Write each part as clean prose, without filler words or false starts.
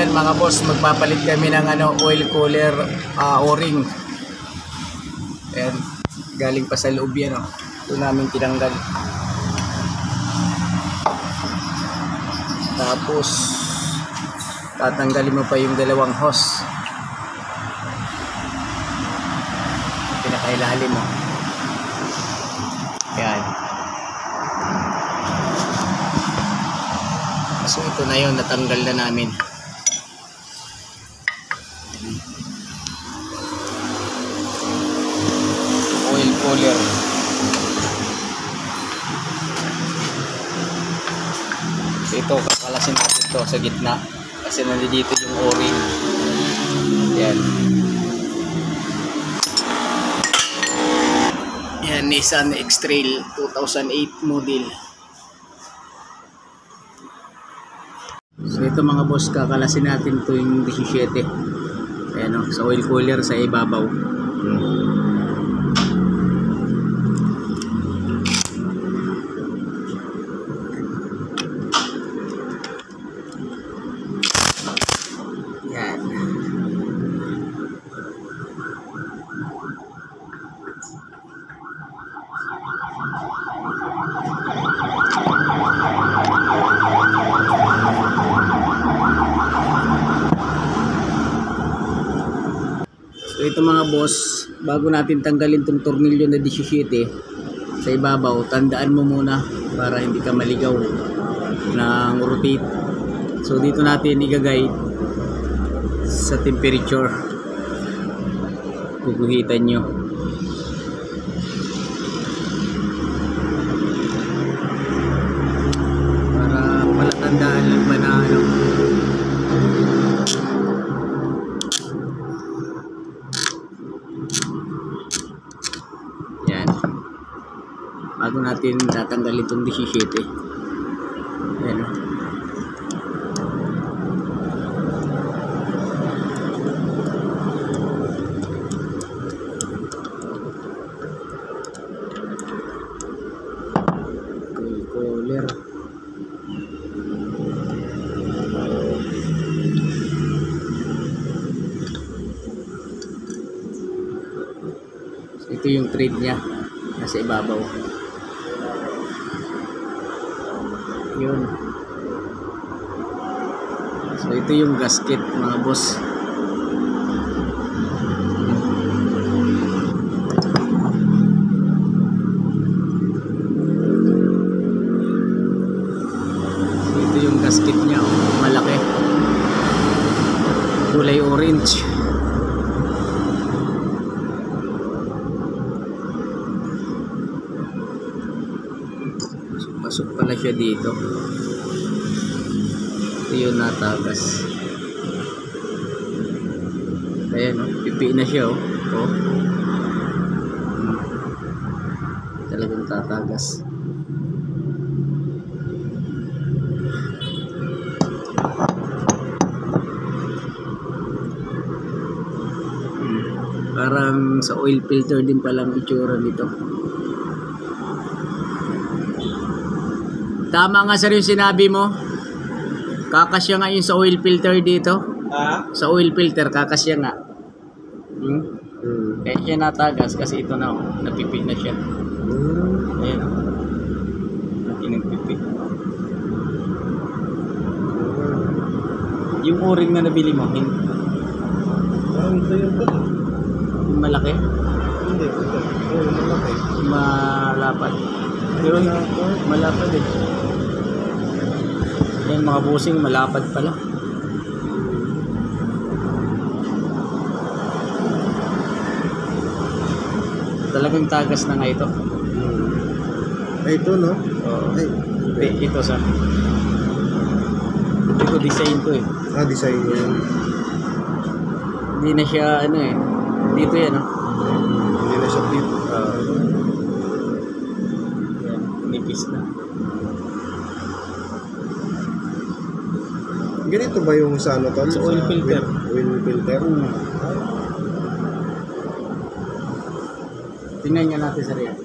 ayan mga boss, magpapalit kami ng oil cooler o-ring. Ayan, galing pa sa loob yan. Ito namin tinanggal. Tapos tatanggalin mo pa yung dalawang hose. Pinakailalim mo. Ayan. So ito na yun, natanggal na namin. Oil cooler. So ito, kakalasin natin ito sa gitna kasi nandito yung o-ring. Yan. Yan, Nissan X-Trail 2008 model. So ito mga boss, kakalasin natin ito yung 17. Ayan sa oil cooler sa ibabaw. Yan. So ito mga boss, bago natin tanggalin itong tornilyo na 17 sa ibabaw, tandaan mo muna para hindi ka maligaw ng rotate. So dito natin i-guide sa temperature. Guguhitan nyo. Para palatandaan lang ba na bago natin tatanggalin itong 17. Ayan. Oil cooler. So, ito yung thread niya nasa ibabaw. Yun. So ito yung gasket mga boss. So ito yung gasket niya, malaki. Kulay orange. Pasok pala siya dito. Ito yung natagas. Ayan pipi na siya talagang tatagas. Parang sa oil filter din palang itsura nito. Tama nga sir yung sinabi mo. Kakasya nga yun sa oil filter dito. Sa oil filter kakasya nga. Eh siya natagas kasi ito na napipi na siya. Ayan nagpipi. Yung o-ring na nabili mo, ito yung malaki? Hindi, malaki. Malapad. Pero malapad Yan mga busing, malapad pala. Talagang tagas na nga ito. Ito no? Ito sa ito design to design yan. Hindi na siya dito yan Hindi na siya dito. Yan, nipis na. Ganito ba yung sa tol? Sa oil filter. Oil filter? Tingnan nyo natin sa riyan.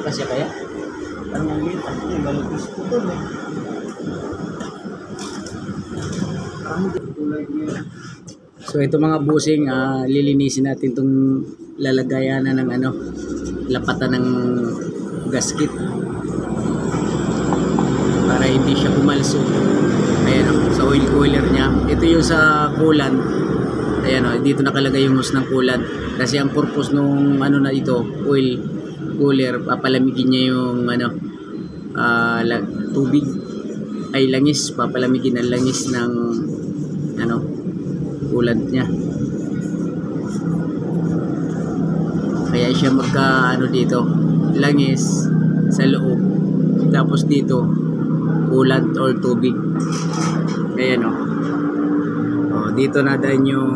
Kasi kaya? Parang ang liit. Malapis ko doon So ito mga busing, lilinisin natin itong lalagayan ng ano, lapatan ng gasket para hindi siya kumalso. Ayan o, sa oil cooler niya. Ito yung sa coolant. Ayan o, dito nakalagay yung hose ng coolant. Kasi ang purpose nung ano na ito, oil cooler, papalamigin niya yung ano, tubig ay langis, papalamigin ang langis ng ano, coolant niya. Kaya siya magka ano dito, langis sa loob, tapos dito coolant or tubig. Ayan o. Dito na daan yung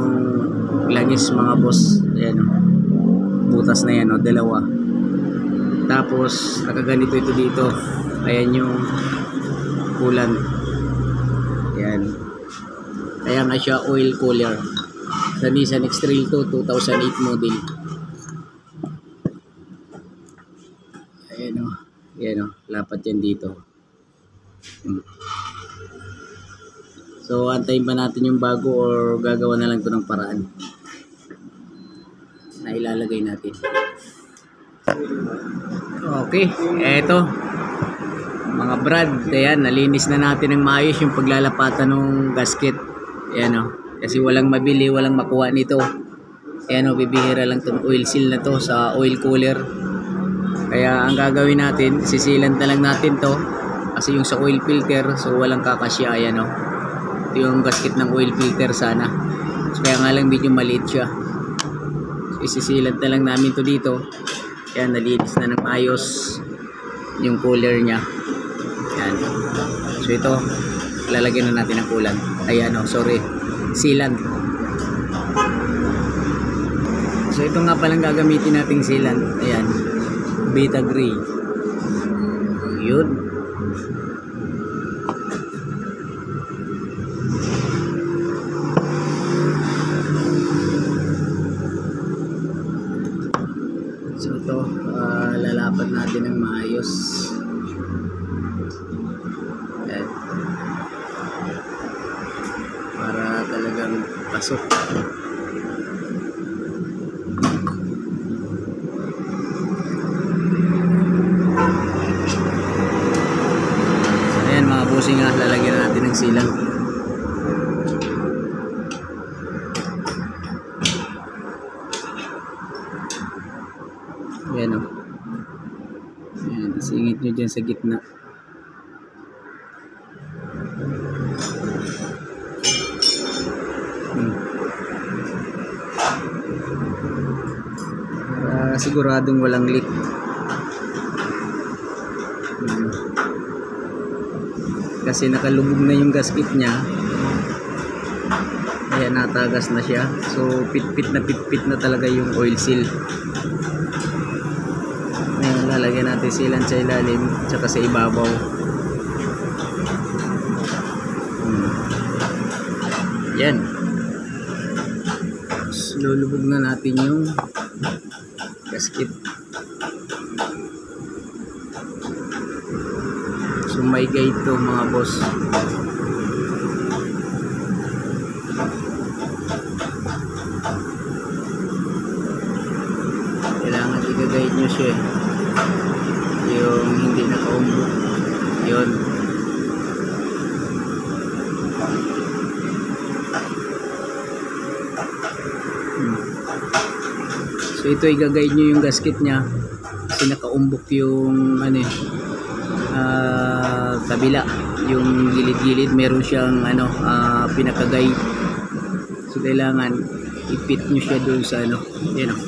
langis mga boss. Ayan o, butas na yan o, dalawa. Tapos nakaganito ito dito. Ayan yung coolant. Ayan. Kaya nga siya oil cooler. Sa Nissan X-Trail 2 2008 model. Ayan o. Ayan o, lapat yan dito. So antayin pa natin yung bago or gagawa na lang ito ng paraan na ilalagay natin. Okay, eto mga brad, ayan, nalinis na natin ng maayos yung paglalapatan ng gasket. Ayan o, kasi walang mabili, walang makuha nito. Ayan o, bibihira lang itong oil seal na to sa oil cooler. Kaya ang gagawin natin, sisilan na lang natin to kasi yung sa oil filter, so walang kakasya. Ayan o, ito yung gasket ng oil filter sana, so kaya nga lang medyo maliit siya. So isisilan na lang namin to dito. Ayan, nalinis na ng ayos yung cooler nya. Ayan. So ito, lalagyan na natin ng coolant. Ayan o, sorry, sealant. So ito nga palang gagamitin nating sealant. Ayan, Beta Gray. Yun. So ito, lalapat natin ng maayos. Ayan. Para talagang pasok. So ayan mga busing, lalagyan natin ng silang. Ayan o. Ayan, isingit nyo dyan sa gitna. Para siguradong walang leak. Kasi nakalubog na yung gasket nya. Ayan, natagas na siya. So pitpit na talaga yung oil seal. Ayan, lalagyan natin sealant sa ilalim tsaka sa ibabaw. Yan. Lulubog na natin yung gasket. So may guide to mga boss. Kailangan i-guide nyo siya, yung hindi nakaumbok. Yun. So ito i-guide nyo yung gasket nya kasi nakaumbok yung ano, kabila, yung gilid-gilid meron siyang ano, pinaka-guide. So kailangan i-fit nyo siya doon sa ano, yan o.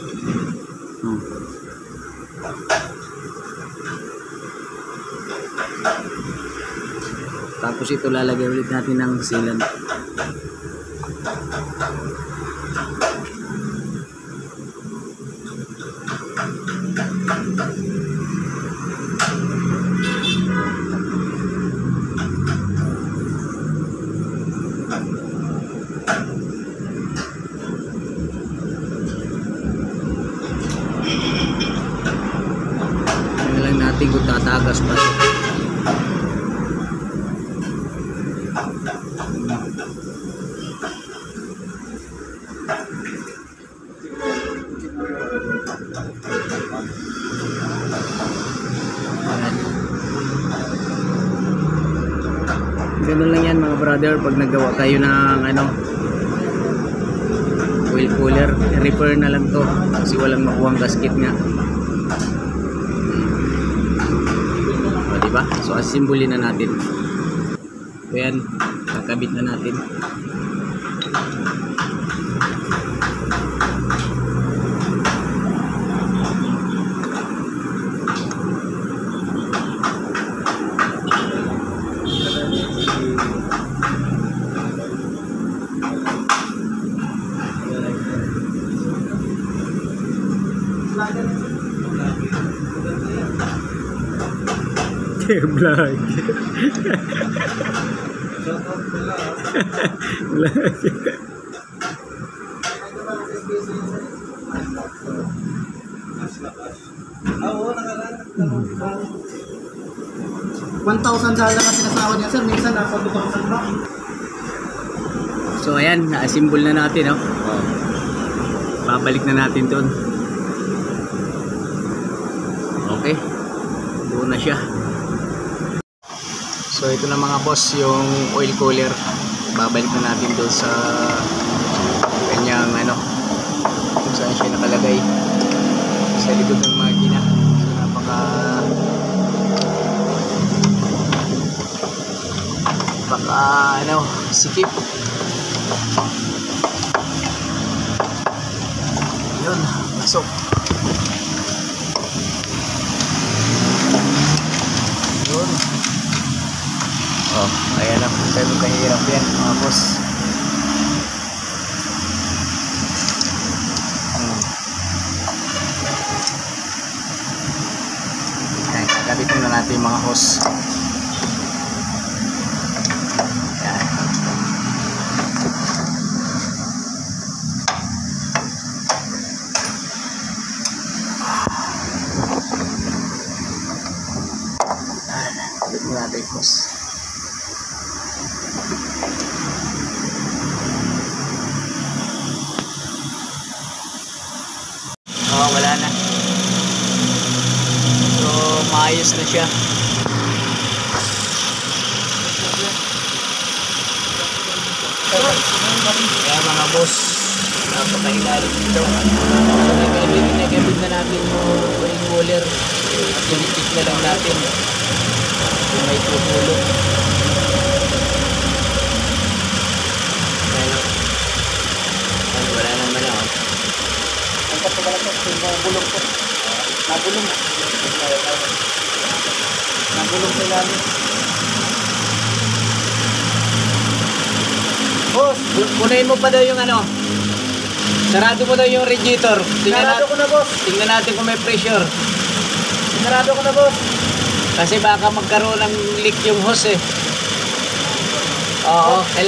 Tapos ito lalagay ulit natin ng sealant. Tingnan lang natin kung tatagas pa ito. Ayan. Ganun lang yan mga brother pag nagawa kayo ng ano, oil cooler, repair na lang to kasi walang makuhang gasket nga. O diba? So asimbulin na natin. Ayan, kakabit na natin. Vlog. Oo, nakalala. 1,000 dollar na sinasahod niya sir, minsan nasa 2,000 ba? So ayan, na-assemble na natin, no? Babalik na natin doon. Okay. Doon na siya. So ito na mga boss, yung oil cooler. Babalik na natin doon sa kanyang ano, kung saan siya nakalagay. Sa likod ng makina. So ano, sikip. Yun, pasok. Yun. Oh, ayan na. Sabi ko kahirap yan mga boss. Ayan, kagabitin na natin yung mga hose. Ayan. Kagabitin natin yung hose. Oh, wala na. So, maayos na siya. Kaya mga boss, napakailalim dito. So, nagabit na natin yung oil cooler. At tulitik na lang natin kung may tutulog. Wala naman na, oh. Ang kapagalas ko, nabulong ko. Nabulong. Nabulong ko lang. Boss, punuin mo pa daw yung ano. Sarado mo daw yung radiator. Sarado ko na boss. Tingnan natin kung may pressure. Sarado ko na boss. Kasi baka magkaroon ng leak yung hose eh. Oo, kailangan